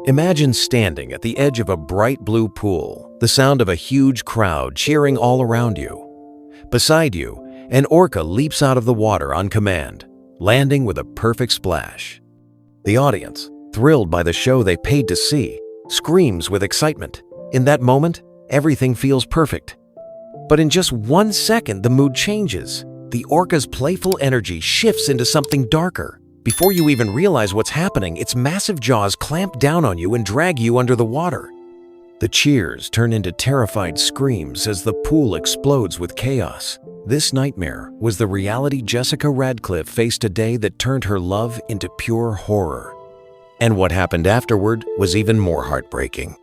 Imagine standing at the edge of a bright blue pool, the sound of a huge crowd cheering all around you. Beside you, an orca leaps out of the water on command, landing with a perfect splash. The audience, thrilled by the show they paid to see, screams with excitement. In that moment, everything feels perfect. But in just 1 second, the mood changes. The orca's playful energy shifts into something darker. Before you even realize what's happening, its massive jaws clamp down on you and drag you under the water. The cheers turn into terrified screams as the pool explodes with chaos. This nightmare was the reality Jessica Radcliffe faced today that turned her love into pure horror. And what happened afterward was even more heartbreaking.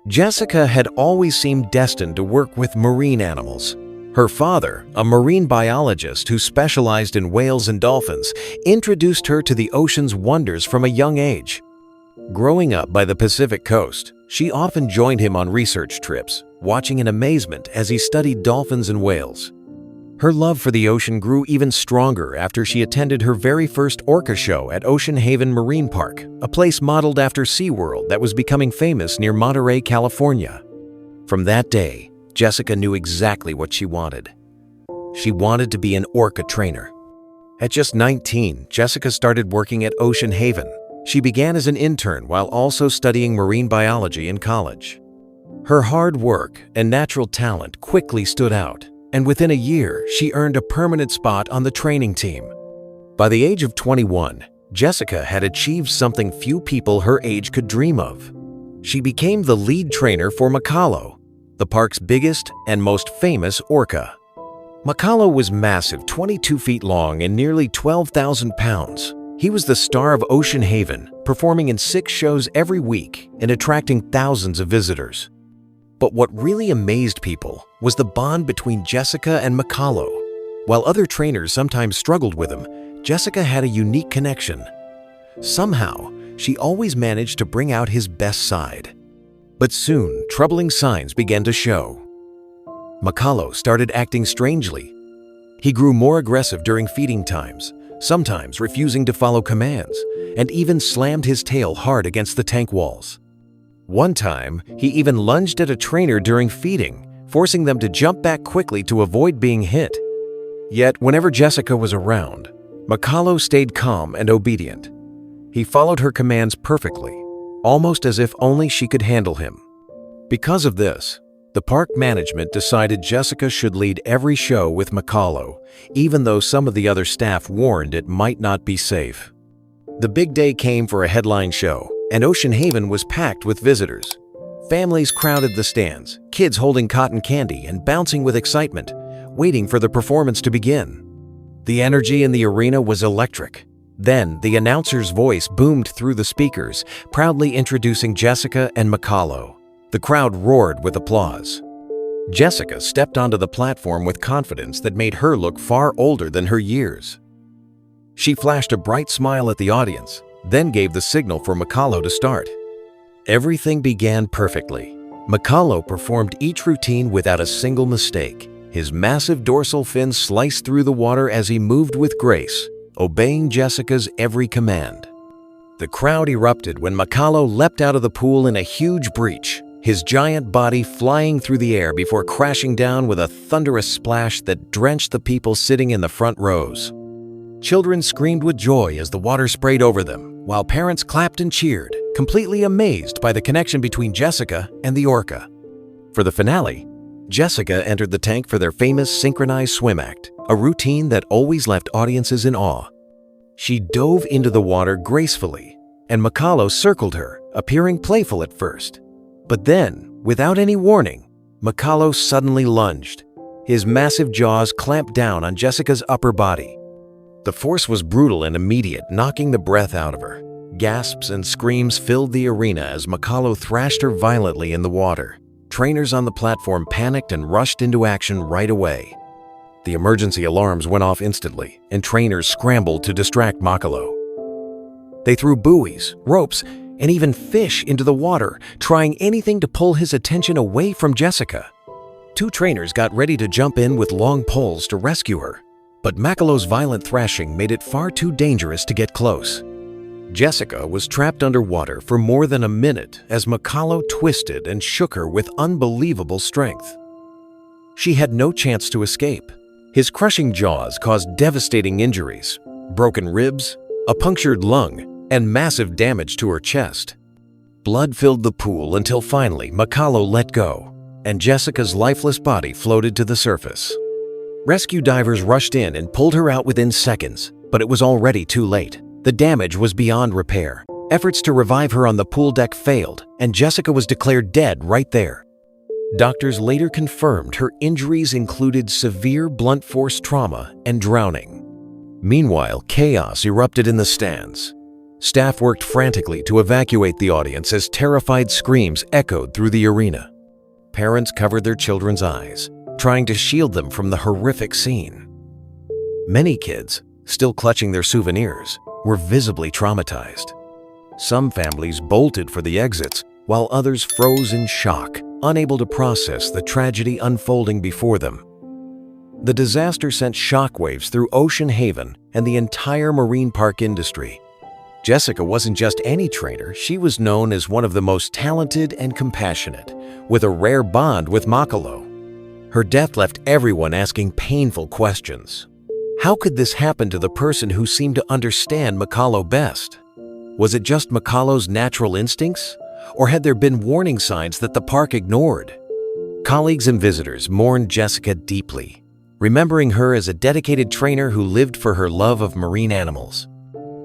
Jessica had always seemed destined to work with marine animals. Her father, a marine biologist who specialized in whales and dolphins, introduced her to the ocean's wonders from a young age. Growing up by the Pacific coast, she often joined him on research trips, watching in amazement as he studied dolphins and whales. Her love for the ocean grew even stronger after she attended her very first orca show at Ocean Haven Marine Park, a place modeled after SeaWorld that was becoming famous near Monterey, California. From that day, Jessica knew exactly what she wanted. She wanted to be an orca trainer. At just 19, Jessica started working at Ocean Haven. She began as an intern while also studying marine biology in college. Her hard work and natural talent quickly stood out, and within a year, she earned a permanent spot on the training team. By the age of 21, Jessica had achieved something few people her age could dream of. She became the lead trainer for Makalo, the park's biggest and most famous orca. Makalo was massive, 22 feet long and nearly 12,000 pounds. He was the star of Ocean Haven, performing in 6 shows every week and attracting thousands of visitors. But what really amazed people was the bond between Jessica and Makalo. While other trainers sometimes struggled with him, Jessica had a unique connection. Somehow, she always managed to bring out his best side. But soon, troubling signs began to show. Makalo started acting strangely. He grew more aggressive during feeding times, sometimes refusing to follow commands, and even slammed his tail hard against the tank walls. One time, he even lunged at a trainer during feeding, forcing them to jump back quickly to avoid being hit. Yet, whenever Jessica was around, Makalo stayed calm and obedient. He followed her commands perfectly, almost as if only she could handle him. Because of this, the park management decided Jessica should lead every show with Makalo, even though some of the other staff warned it might not be safe. The big day came for a headline show, and Ocean Haven was packed with visitors. Families crowded the stands, kids holding cotton candy and bouncing with excitement, waiting for the performance to begin. The energy in the arena was electric. Then, the announcer's voice boomed through the speakers, proudly introducing Jessica and Makalo. The crowd roared with applause. Jessica stepped onto the platform with confidence that made her look far older than her years. She flashed a bright smile at the audience, then gave the signal for Makalo to start. Everything began perfectly. Makalo performed each routine without a single mistake. His massive dorsal fin sliced through the water as he moved with grace, obeying Jessica's every command. The crowd erupted when Makalo leapt out of the pool in a huge breach, his giant body flying through the air before crashing down with a thunderous splash that drenched the people sitting in the front rows. Children screamed with joy as the water sprayed over them, while parents clapped and cheered, completely amazed by the connection between Jessica and the orca. For the finale, Jessica entered the tank for their famous synchronized swim act, a routine that always left audiences in awe. She dove into the water gracefully, and Makalo circled her, appearing playful at first. But then, without any warning, Makalo suddenly lunged. His massive jaws clamped down on Jessica's upper body. The force was brutal and immediate, knocking the breath out of her. Gasps and screams filled the arena as Makalo thrashed her violently in the water. Trainers on the platform panicked and rushed into action right away. The emergency alarms went off instantly, and trainers scrambled to distract Makalo. They threw buoys, ropes, and even fish into the water, trying anything to pull his attention away from Jessica. 2 trainers got ready to jump in with long poles to rescue her, but Makalo's violent thrashing made it far too dangerous to get close. Jessica was trapped underwater for more than a minute as Makalo twisted and shook her with unbelievable strength. She had no chance to escape. His crushing jaws caused devastating injuries, broken ribs, a punctured lung, and massive damage to her chest. Blood filled the pool until finally Makalo let go, and Jessica's lifeless body floated to the surface. Rescue divers rushed in and pulled her out within seconds, but it was already too late. The damage was beyond repair. Efforts to revive her on the pool deck failed, and Jessica was declared dead right there. Doctors later confirmed her injuries included severe blunt force trauma and drowning. Meanwhile, chaos erupted in the stands. Staff worked frantically to evacuate the audience as terrified screams echoed through the arena. Parents covered their children's eyes, trying to shield them from the horrific scene. Many kids, still clutching their souvenirs, were visibly traumatized. Some families bolted for the exits, while others froze in shock, unable to process the tragedy unfolding before them. The disaster sent shockwaves through Ocean Haven and the entire marine park industry. Jessica wasn't just any trainer, she was known as one of the most talented and compassionate, with a rare bond with Makalo. Her death left everyone asking painful questions. How could this happen to the person who seemed to understand Makalo best? Was it just Makalo's natural instincts? Or had there been warning signs that the park ignored? Colleagues and visitors mourned Jessica deeply, remembering her as a dedicated trainer who lived for her love of marine animals.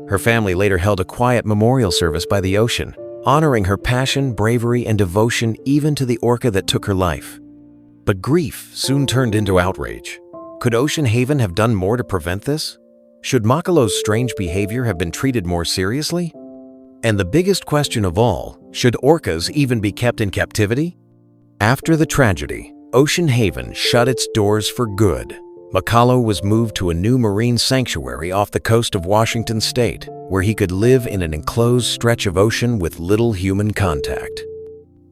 Her family later held a quiet memorial service by the ocean, honoring her passion, bravery, and devotion even to the orca that took her life. But grief soon turned into outrage. Could Ocean Haven have done more to prevent this? Should Makalo's strange behavior have been treated more seriously? And the biggest question of all, should orcas even be kept in captivity? After the tragedy, Ocean Haven shut its doors for good. Makalo was moved to a new marine sanctuary off the coast of Washington State, where he could live in an enclosed stretch of ocean with little human contact.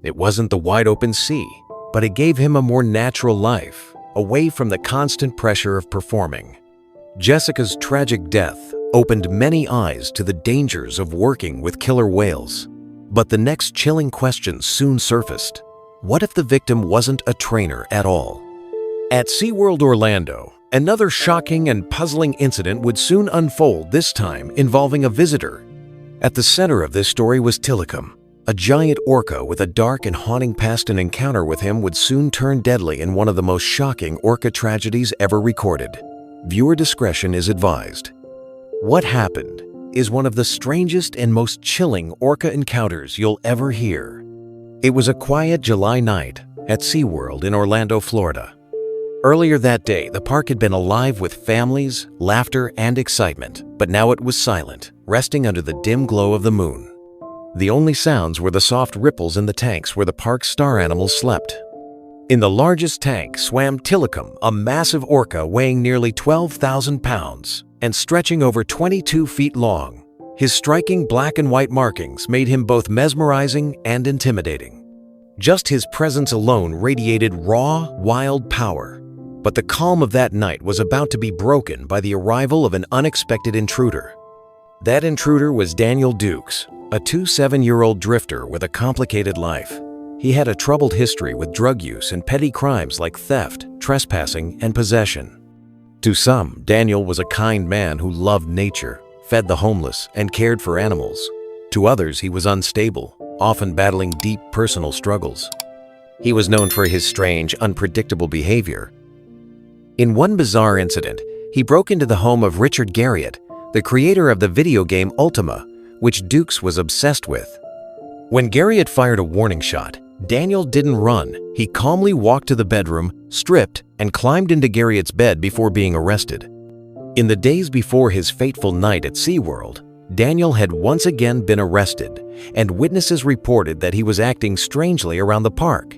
It wasn't the wide-open sea, but it gave him a more natural life, away from the constant pressure of performing. Jessica's tragic death opened many eyes to the dangers of working with killer whales. But the next chilling question soon surfaced. What if the victim wasn't a trainer at all? At SeaWorld Orlando, another shocking and puzzling incident would soon unfold, this time involving a visitor. At the center of this story was Tilikum, a giant orca with a dark and haunting past. An encounter with him would soon turn deadly in one of the most shocking orca tragedies ever recorded. Viewer discretion is advised. What happened is one of the strangest and most chilling orca encounters you'll ever hear. It was a quiet July night at SeaWorld in Orlando, Florida. Earlier that day, the park had been alive with families, laughter, and excitement, but now it was silent, resting under the dim glow of the moon. The only sounds were the soft ripples in the tanks where the park's star animals slept. In the largest tank swam Tilikum, a massive orca weighing nearly 12,000 pounds and stretching over 22 feet long. His striking black and white markings made him both mesmerizing and intimidating. Just his presence alone radiated raw, wild power. But the calm of that night was about to be broken by the arrival of an unexpected intruder. That intruder was Daniel Dukes, a 27-year-old drifter with a complicated life. He had a troubled history with drug use and petty crimes like theft, trespassing, and possession. To some, Daniel was a kind man who loved nature, fed the homeless, and cared for animals. To others, he was unstable, often battling deep personal struggles. He was known for his strange, unpredictable behavior. In one bizarre incident, he broke into the home of Richard Garriott, the creator of the video game Ultima, which Dukes was obsessed with. When Garriott fired a warning shot, Daniel didn't run. He calmly walked to the bedroom, stripped, and climbed into Garriott's bed before being arrested. In the days before his fateful night at SeaWorld, Daniel had once again been arrested, and witnesses reported that he was acting strangely around the park.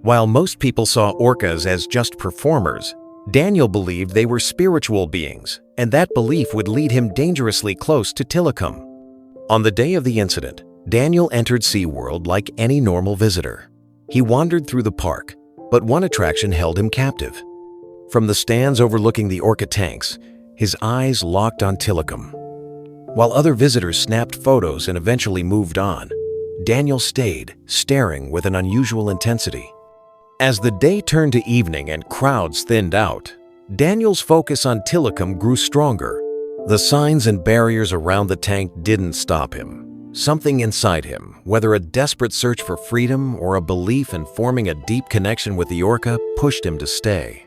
While most people saw orcas as just performers, Daniel believed they were spiritual beings, and that belief would lead him dangerously close to Tilikum. On the day of the incident, Daniel entered SeaWorld like any normal visitor. He wandered through the park, but one attraction held him captive. From the stands overlooking the orca tanks, his eyes locked on Tilikum. While other visitors snapped photos and eventually moved on, Daniel stayed, staring with an unusual intensity. As the day turned to evening and crowds thinned out, Daniel's focus on Tilikum grew stronger. The signs and barriers around the tank didn't stop him. Something inside him, whether a desperate search for freedom or a belief in forming a deep connection with the Orca, pushed him to stay.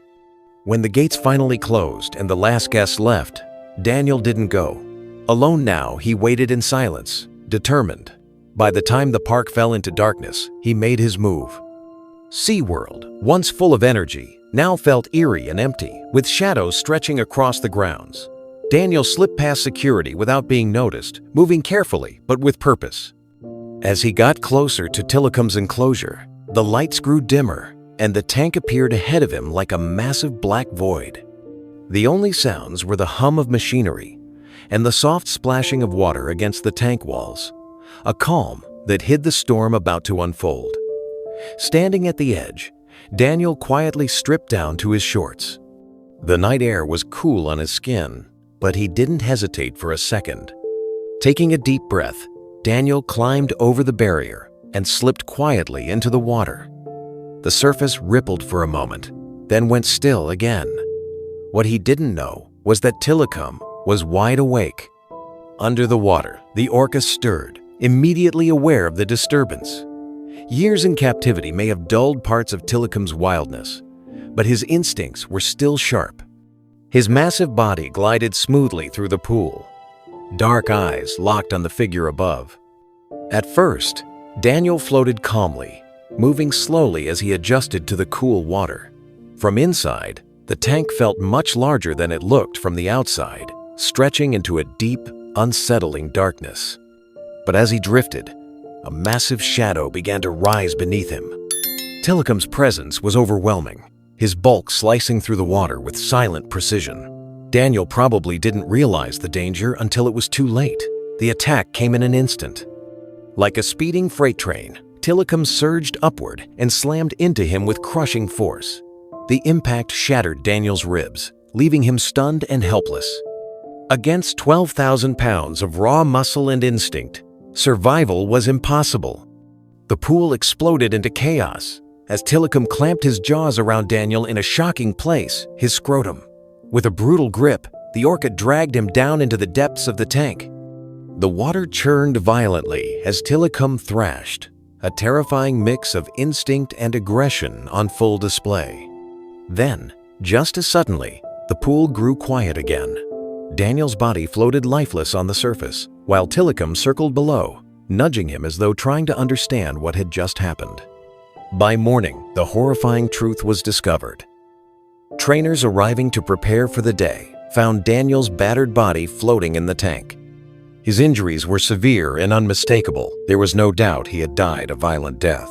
When the gates finally closed and the last guest left, Daniel didn't go. Alone now, he waited in silence, determined. By the time the park fell into darkness, he made his move. SeaWorld, once full of energy, now felt eerie and empty, with shadows stretching across the grounds. Daniel slipped past security without being noticed, moving carefully but with purpose. As he got closer to Tilikum's enclosure, the lights grew dimmer, and the tank appeared ahead of him like a massive black void. The only sounds were the hum of machinery and the soft splashing of water against the tank walls, a calm that hid the storm about to unfold. Standing at the edge, Daniel quietly stripped down to his shorts. The night air was cool on his skin, but he didn't hesitate for a second. Taking a deep breath, Daniel climbed over the barrier and slipped quietly into the water. The surface rippled for a moment, then went still again. What he didn't know was that Tilikum was wide awake. Under the water, the Orca stirred, immediately aware of the disturbance. Years in captivity may have dulled parts of Tilikum's wildness, but his instincts were still sharp. His massive body glided smoothly through the pool, dark eyes locked on the figure above. At first, Daniel floated calmly, moving slowly as he adjusted to the cool water. From inside, the tank felt much larger than it looked from the outside, stretching into a deep, unsettling darkness. But as he drifted, a massive shadow began to rise beneath him. Tilikum's presence was overwhelming, his bulk slicing through the water with silent precision. Daniel probably didn't realize the danger until it was too late. The attack came in an instant. Like a speeding freight train, Tilikum surged upward and slammed into him with crushing force. The impact shattered Daniel's ribs, leaving him stunned and helpless. Against 12,000 pounds of raw muscle and instinct, survival was impossible. The pool exploded into chaos as Tilikum clamped his jaws around Daniel in a shocking place, his scrotum. With a brutal grip, the Orca dragged him down into the depths of the tank. The water churned violently as Tilikum thrashed, a terrifying mix of instinct and aggression on full display. Then, just as suddenly, the pool grew quiet again. Daniel's body floated lifeless on the surface, while Tilikum circled below, nudging him as though trying to understand what had just happened. By morning, the horrifying truth was discovered. Trainers arriving to prepare for the day found Daniel's battered body floating in the tank. His injuries were severe and unmistakable. There was no doubt he had died a violent death.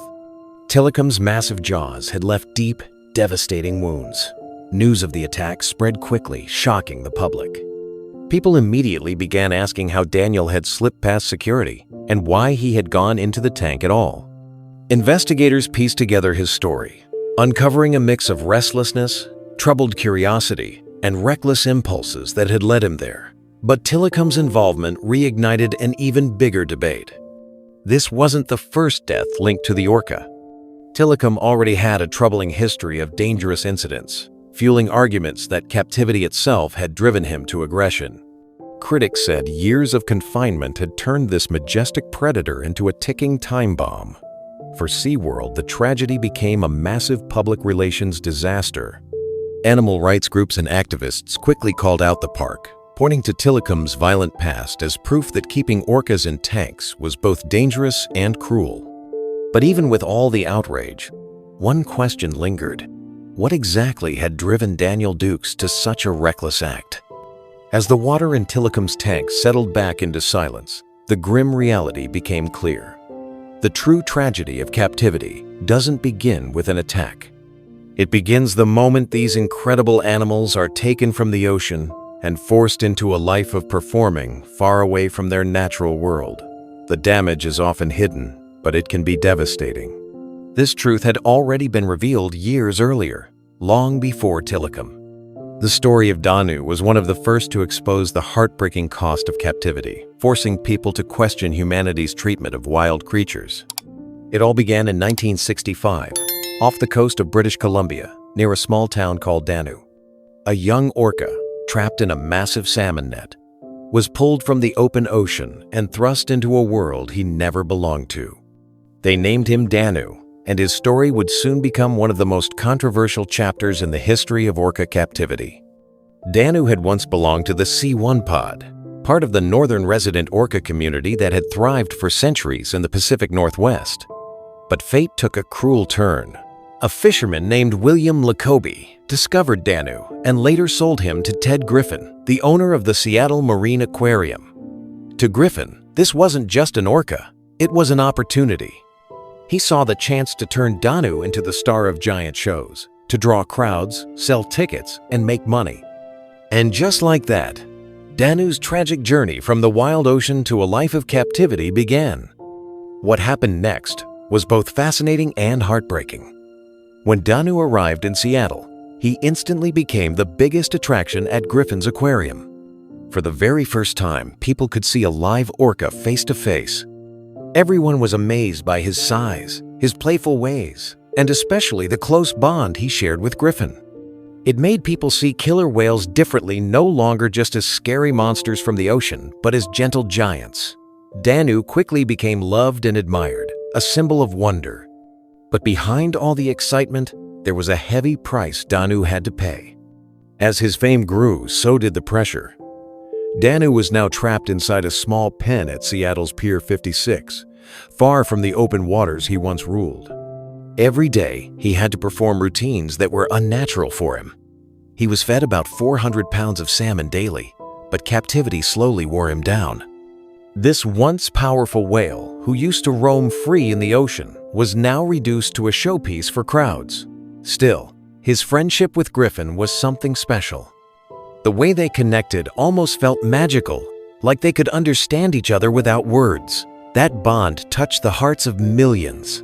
Tilikum's massive jaws had left deep, devastating wounds. News of the attack spread quickly, shocking the public. People immediately began asking how Daniel had slipped past security and why he had gone into the tank at all. Investigators pieced together his story, uncovering a mix of restlessness, troubled curiosity, and reckless impulses that had led him there. But Tilikum's involvement reignited an even bigger debate. This wasn't the first death linked to the Orca. Tilikum already had a troubling history of dangerous incidents, fueling arguments that captivity itself had driven him to aggression. Critics said years of confinement had turned this majestic predator into a ticking time bomb. For SeaWorld, the tragedy became a massive public relations disaster. Animal rights groups and activists quickly called out the park, pointing to Tilikum's violent past as proof that keeping orcas in tanks was both dangerous and cruel. But even with all the outrage, one question lingered. What exactly had driven Daniel Dukes to such a reckless act? As the water in Tilikum's tank settled back into silence, the grim reality became clear. The true tragedy of captivity doesn't begin with an attack. It begins the moment these incredible animals are taken from the ocean and forced into a life of performing far away from their natural world. The damage is often hidden, but it can be devastating. This truth had already been revealed years earlier, long before Tilikum. The story of Danu was one of the first to expose the heartbreaking cost of captivity, forcing people to question humanity's treatment of wild creatures. It all began in 1965, off the coast of British Columbia, near a small town called Danu. A young orca, trapped in a massive salmon net, was pulled from the open ocean and thrust into a world he never belonged to. They named him Danu, and his story would soon become one of the most controversial chapters in the history of orca captivity. Danu had once belonged to the C1 pod, part of the northern resident orca community that had thrived for centuries in the Pacific Northwest. But fate took a cruel turn. A fisherman named William Lacobe discovered Danu and later sold him to Ted Griffin, the owner of the Seattle Marine Aquarium. To Griffin, this wasn't just an orca, it was an opportunity. He saw the chance to turn Danu into the star of giant shows, to draw crowds, sell tickets, and make money. And just like that, Danu's tragic journey from the wild ocean to a life of captivity began. What happened next was both fascinating and heartbreaking. When Danu arrived in Seattle, he instantly became the biggest attraction at Griffin's aquarium. For the very first time, people could see a live orca face to face. Everyone was amazed by his size, his playful ways, and especially the close bond he shared with Griffin. It made people see killer whales differently, no longer just as scary monsters from the ocean, but as gentle giants. Danu quickly became loved and admired, a symbol of wonder. But behind all the excitement, there was a heavy price Danu had to pay. As his fame grew, so did the pressure. Danu was now trapped inside a small pen at Seattle's Pier 56, far from the open waters he once ruled. Every day, he had to perform routines that were unnatural for him. He was fed about 400 pounds of salmon daily, but captivity slowly wore him down. This once powerful whale, who used to roam free in the ocean, was now reduced to a showpiece for crowds. Still, his friendship with Griffin was something special. The way they connected almost felt magical, like they could understand each other without words. That bond touched the hearts of millions.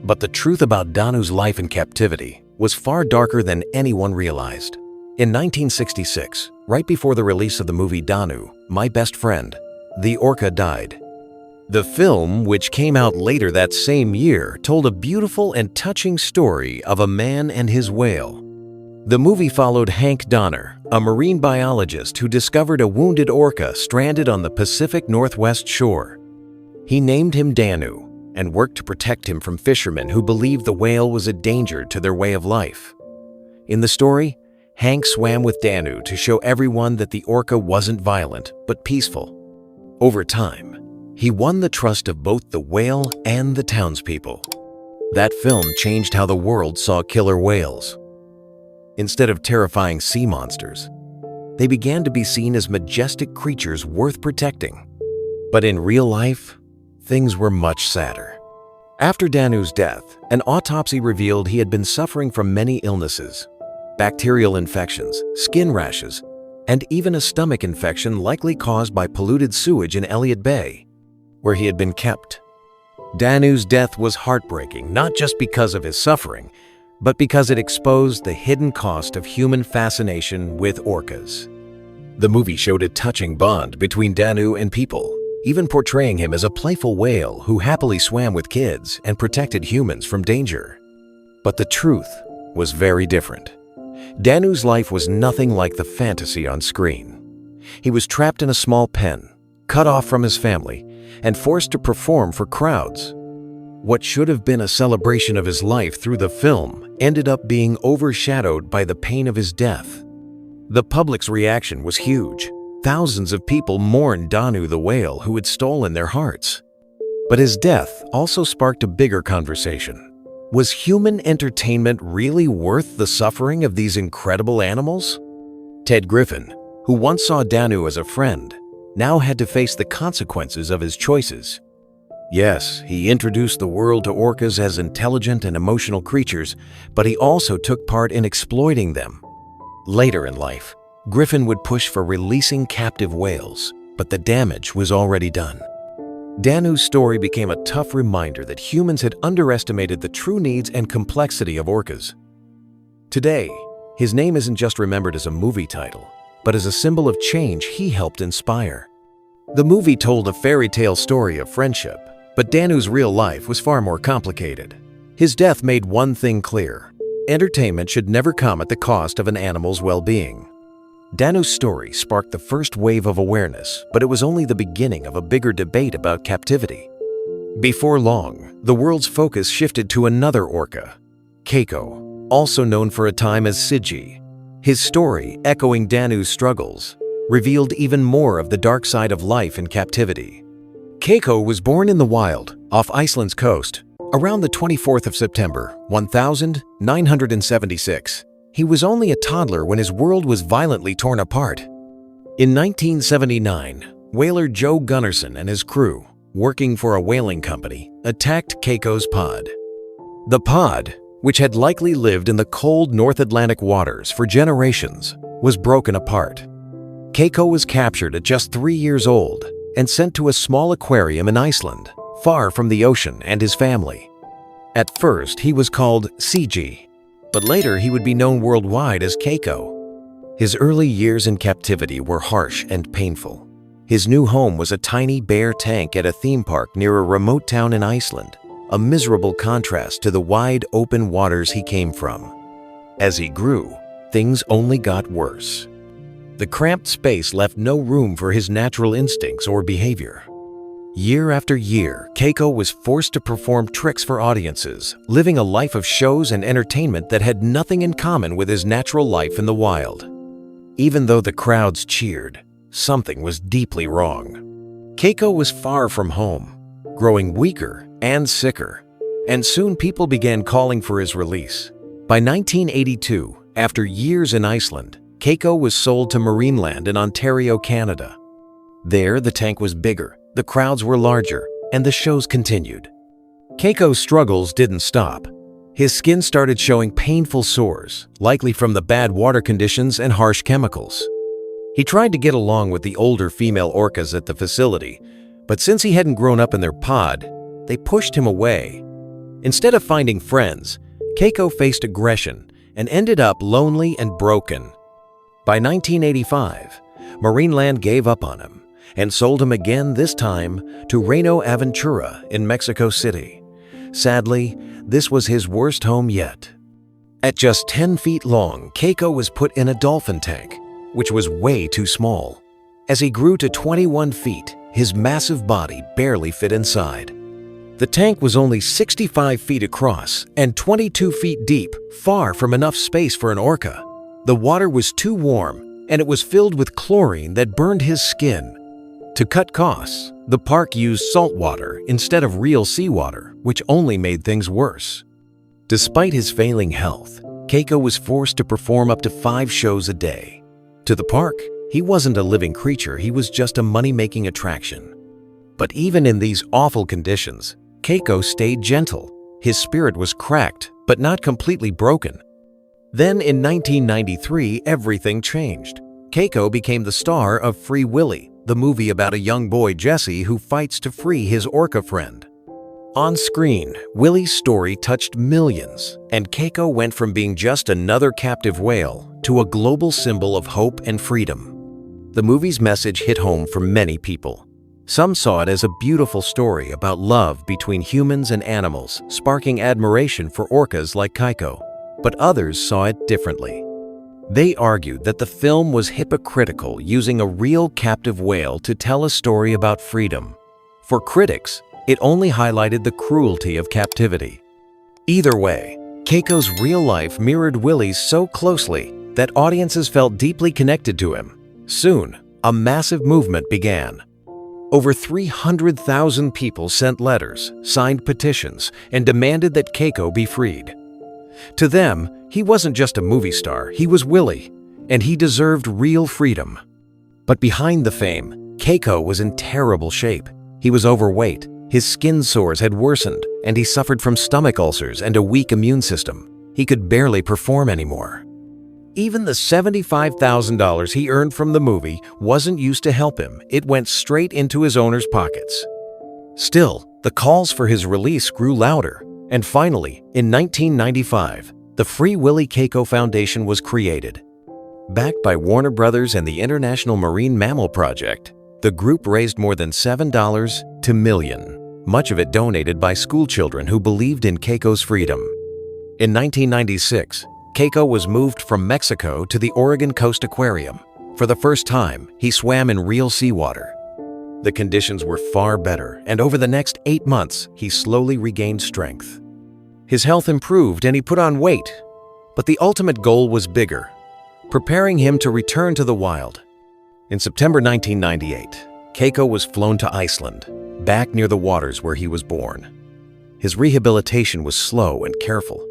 But the truth about Danu's life in captivity was far darker than anyone realized. In 1966, right before the release of the movie Danu, My Best Friend, the orca died. The film, which came out later that same year, told a beautiful and touching story of a man and his whale. The movie followed Hank Donner, a marine biologist who discovered a wounded orca stranded on the Pacific Northwest shore. He named him Danu and worked to protect him from fishermen who believed the whale was a danger to their way of life. In the story, Hank swam with Danu to show everyone that the orca wasn't violent, but peaceful. Over time, he won the trust of both the whale and the townspeople. That film changed how the world saw killer whales. Instead of terrifying sea monsters, they began to be seen as majestic creatures worth protecting. But in real life, things were much sadder. After Danu's death, an autopsy revealed he had been suffering from many illnesses: bacterial infections, skin rashes, and even a stomach infection likely caused by polluted sewage in Elliott Bay, where he had been kept. Danu's death was heartbreaking, not just because of his suffering, but because it exposed the hidden cost of human fascination with orcas. The movie showed a touching bond between Danu and people, even portraying him as a playful whale who happily swam with kids and protected humans from danger. But the truth was very different. Danu's life was nothing like the fantasy on screen. He was trapped in a small pen, cut off from his family, and forced to perform for crowds. What should have been a celebration of his life through the film ended up being overshadowed by the pain of his death. The public's reaction was huge. Thousands of people mourned Danu the whale who had stolen their hearts. But his death also sparked a bigger conversation. Was human entertainment really worth the suffering of these incredible animals? Ted Griffin, who once saw Danu as a friend, now had to face the consequences of his choices. Yes, he introduced the world to orcas as intelligent and emotional creatures, but he also took part in exploiting them. Later in life, Griffin would push for releasing captive whales, but the damage was already done. Danu's story became a tough reminder that humans had underestimated the true needs and complexity of orcas. Today, His name isn't just remembered as a movie title, but as a symbol of change he helped inspire. The movie told a fairy tale story of friendship, but Danu's real life was far more complicated. His death made one thing clear: entertainment should never come at the cost of an animal's well-being. Danu's story sparked the first wave of awareness, but it was only the beginning of a bigger debate about captivity. Before long, the world's focus shifted to another orca, Keiko, also known for a time as Siji. His story, echoing Danu's struggles, revealed even more of the dark side of life in captivity. Keiko was born in the wild, off Iceland's coast, around the 24th of September, 1976. He was only a toddler when his world was violently torn apart. In 1979, whaler Joe Gunnarsson and his crew, working for a whaling company, attacked Keiko's pod. The pod, which had likely lived in the cold North Atlantic waters for generations, was broken apart. Keiko was captured at just 3 years old and sent to a small aquarium in Iceland, far from the ocean and his family. At first, he was called Siji, but later he would be known worldwide as Keiko. His early years in captivity were harsh and painful. His new home was a tiny bare tank at a theme park near a remote town in Iceland, a miserable contrast to the wide open waters he came from. As he grew, things only got worse. The cramped space left no room for his natural instincts or behavior. Year after year, Keiko was forced to perform tricks for audiences, living a life of shows and entertainment that had nothing in common with his natural life in the wild. Even though the crowds cheered, something was deeply wrong. Keiko was far from home, growing weaker and sicker, and soon people began calling for his release. By 1982, after years in Iceland, Keiko was sold to Marineland in Ontario, Canada. There, the tank was bigger, the crowds were larger, and the shows continued. Keiko's struggles didn't stop. His skin started showing painful sores, likely from the bad water conditions and harsh chemicals. He tried to get along with the older female orcas at the facility, but since he hadn't grown up in their pod, they pushed him away. Instead of finding friends, Keiko faced aggression and ended up lonely and broken. By 1985, Marineland gave up on him and sold him again, this time to Reino Aventura in Mexico City. Sadly, this was his worst home yet. At just 10 feet long, Keiko was put in a dolphin tank, which was way too small. As he grew to 21 feet, his massive body barely fit inside. The tank was only 65 feet across and 22 feet deep, far from enough space for an orca. The water was too warm, and it was filled with chlorine that burned his skin. To cut costs, the park used salt water instead of real seawater, which only made things worse. Despite his failing health, Keiko was forced to perform up to 5 shows a day. To the park, he wasn't a living creature, he was just a money-making attraction. But even in these awful conditions, Keiko stayed gentle. His spirit was cracked, but not completely broken. Then in 1993, everything changed. Keiko became the star of Free Willy, the movie about a young boy, Jesse, who fights to free his orca friend. On screen, Willy's story touched millions, and Keiko went from being just another captive whale to a global symbol of hope and freedom. The movie's message hit home for many people. Some saw it as a beautiful story about love between humans and animals, sparking admiration for orcas like Keiko. But others saw it differently. They argued that the film was hypocritical, using a real captive whale to tell a story about freedom. For critics, it only highlighted the cruelty of captivity. Either way, Keiko's real life mirrored Willy's so closely that audiences felt deeply connected to him. Soon, a massive movement began. Over 300,000 people sent letters, signed petitions, and demanded that Keiko be freed. To them, he wasn't just a movie star, he was Willy, and he deserved real freedom. But behind the fame, Keiko was in terrible shape. He was overweight, his skin sores had worsened, and he suffered from stomach ulcers and a weak immune system. He could barely perform anymore. Even the $75,000 he earned from the movie wasn't used to help him. It went straight into his owner's pockets. Still, the calls for his release grew louder, and finally, in 1995, the Free Willy Keiko Foundation was created. Backed by Warner Brothers and the International Marine Mammal Project, the group raised more than $7 to million, much of it donated by schoolchildren who believed in Keiko's freedom. In 1996, Keiko was moved from Mexico to the Oregon Coast Aquarium. For the first time, he swam in real seawater. The conditions were far better, and over the next 8 months, he slowly regained strength. His health improved and he put on weight, but the ultimate goal was bigger, preparing him to return to the wild. In September 1998, Keiko was flown to Iceland, back near the waters where he was born. His rehabilitation was slow and careful.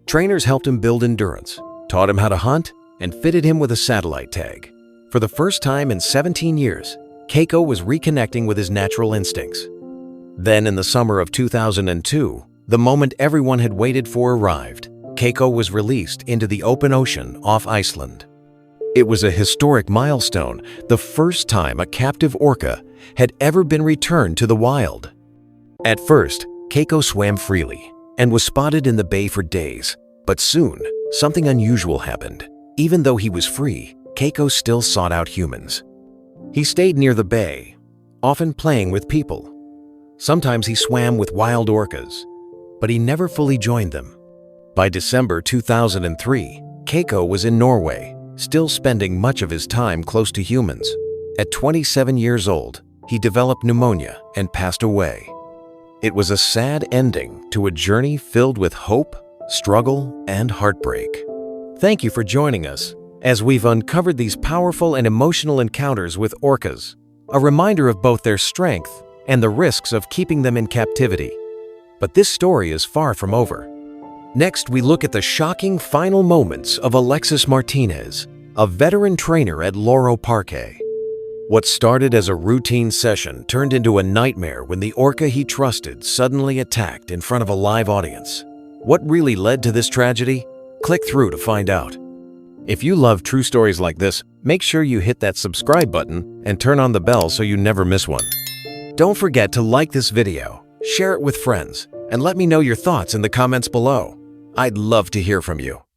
Trainers helped him build endurance, taught him how to hunt, and fitted him with a satellite tag. For the first time in 17 years, Keiko was reconnecting with his natural instincts. Then, in the summer of 2002, the moment everyone had waited for arrived. Keiko was released into the open ocean off Iceland. It was a historic milestone, the first time a captive orca had ever been returned to the wild. At first, Keiko swam freely and was spotted in the bay for days, but soon, something unusual happened. Even though he was free, Keiko still sought out humans. He stayed near the bay, often playing with people. Sometimes he swam with wild orcas, but he never fully joined them. By December 2003, Keiko was in Norway, still spending much of his time close to humans. At 27 years old, he developed pneumonia and passed away. It was a sad ending to a journey filled with hope, struggle, and heartbreak. Thank you for joining us as we've uncovered these powerful and emotional encounters with orcas, a reminder of both their strength and the risks of keeping them in captivity. But this story is far from over. Next, we look at the shocking final moments of Alexis Martinez, a veteran trainer at Loro Parque. What started as a routine session turned into a nightmare when the orca he trusted suddenly attacked in front of a live audience. What really led to this tragedy? Click through to find out. If you love true stories like this, make sure you hit that subscribe button and turn on the bell so you never miss one. Don't forget to like this video, share it with friends, and let me know your thoughts in the comments below. I'd love to hear from you.